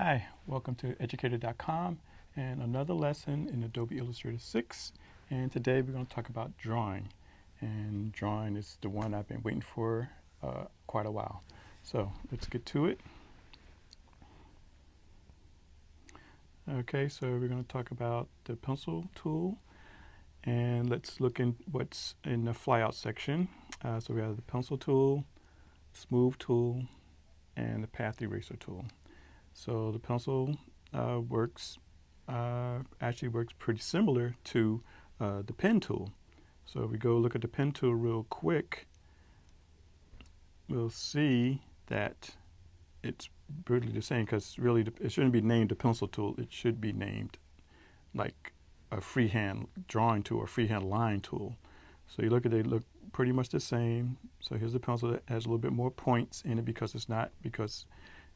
Hi, welcome to Educator.com and another lesson in Adobe Illustrator 6. And today we're going to talk about drawing. And drawing is the one I've been waiting for quite a while. So let's get to it. Okay, so we're going to talk about the pencil tool. And let's look in what's in the flyout section. So we have the pencil tool, smooth tool, and the path eraser tool. So the pencil actually works pretty similar to the pen tool. So if we go look at the pen tool real quick, we'll see that it's brutally the same, because really it shouldn't be named a pencil tool. It should be named like a freehand drawing tool or freehand line tool. So you look at it, they look pretty much the same. So here's the pencil that has a little bit more points in it because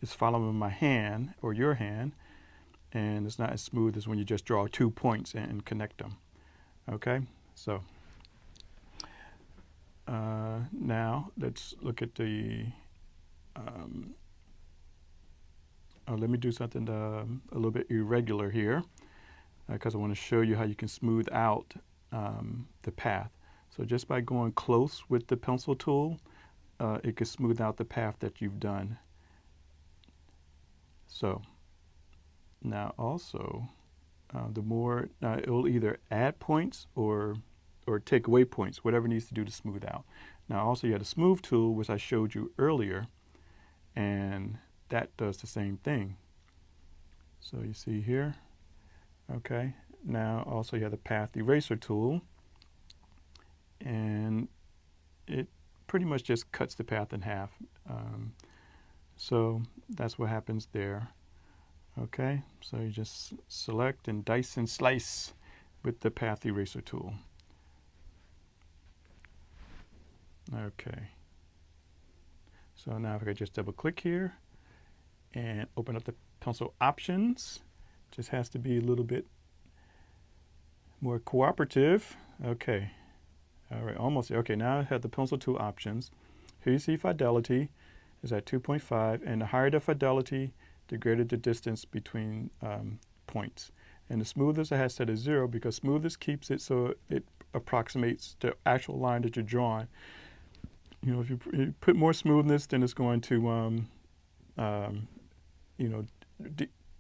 it's following my hand or your hand, and it's not as smooth as when you just draw 2 points and connect them. Okay, so now let's look at the let me do something a little bit irregular here, because I want to show you how you can smooth out the path. So just by going close with the pencil tool, it can smooth out the path that you've done. So now also, it will either add points or take away points, whatever it needs to do to smooth out. Now also you have the smooth tool, which I showed you earlier, and that does the same thing. So you see here, okay. Now also you have the path eraser tool, and it pretty much just cuts the path in half. So that's what happens there. Okay, so you just select and dice and slice with the path eraser tool. Okay, so now if I could just double click here and open up the pencil options, just has to be a little bit more cooperative. Okay, all right, almost there. Okay, now I have the pencil tool options. Here you see fidelity is at 2.5, and the higher the fidelity, the greater the distance between points. And the smoothest I have set is 0, because smoothest keeps it so it approximates the actual line that you're drawing. You know, if you put more smoothness, then it's going to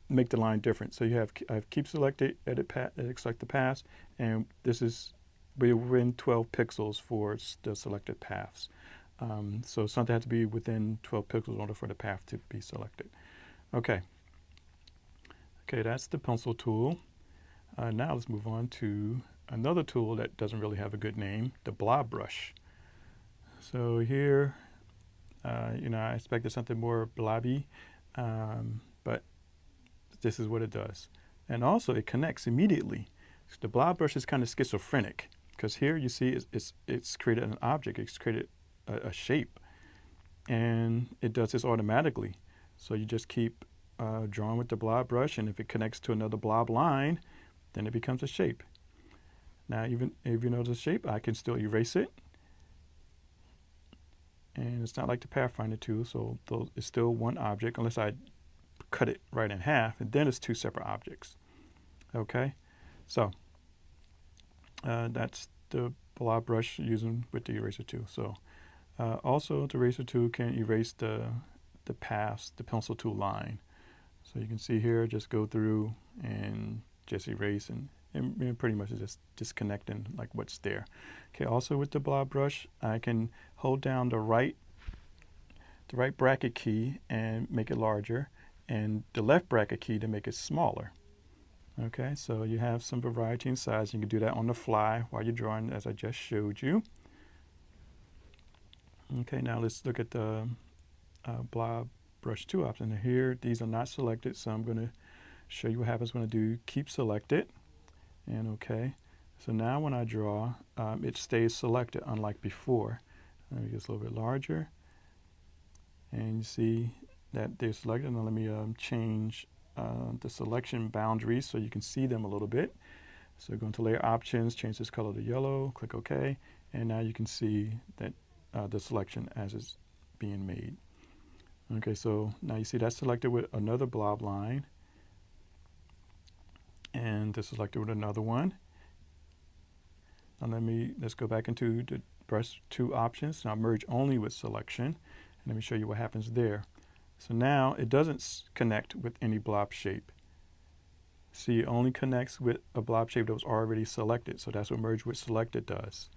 make the line different. So I have keep selected, select the paths, and this is within 12 pixels for the selected paths. So something has to be within 12 pixels in order for the path to be selected. Okay, that's the pencil tool. Now let's move on to another tool that doesn't really have a good name, the Blob Brush. So here, I expected something more blobby, but this is what it does. And also it connects immediately. So the Blob Brush is kind of schizophrenic, because here you see it's created an object, it's created a shape, and it does this automatically. So you just keep drawing with the blob brush, and if it connects to another blob line, then it becomes a shape. Now even if you know the shape, I can still erase it, and it's not like the Pathfinder tool, so it's still one object unless I cut it right in half, and then it's 2 separate objects. Okay, so that's the blob brush using with the eraser tool. So also the eraser tool can erase the paths, the pencil tool line. So you can see here, just go through and just erase, and pretty much just disconnecting like what's there. Okay, also with the blob brush, I can hold down the right bracket key and make it larger, and the left bracket key to make it smaller. Okay, so you have some variety in size. You can do that on the fly while you're drawing, as I just showed you. Okay, now let's look at the Blob Brush 2 option. Here, these are not selected, so I'm going to show you what happens when I do keep selected. And okay, so now when I draw, it stays selected, unlike before. Let me get a little bit larger, and you see that they're selected. Now let me change the selection boundaries so you can see them a little bit. So go into layer options, change this color to yellow, click OK, and now you can see that the selection as it's being made. Okay, so now you see that's selected with another blob line, and this is selected with another one. Now let's go back into the brush 2 options. Now merge only with selection, and let me show you what happens there. So now it doesn't connect with any blob shape. See, it only connects with a blob shape that was already selected. So that's what merge with selected does.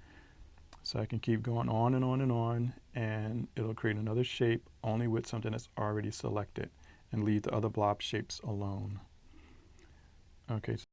So I can keep going on and on and on, and it'll create another shape only with something that's already selected and leave the other blob shapes alone. Okay.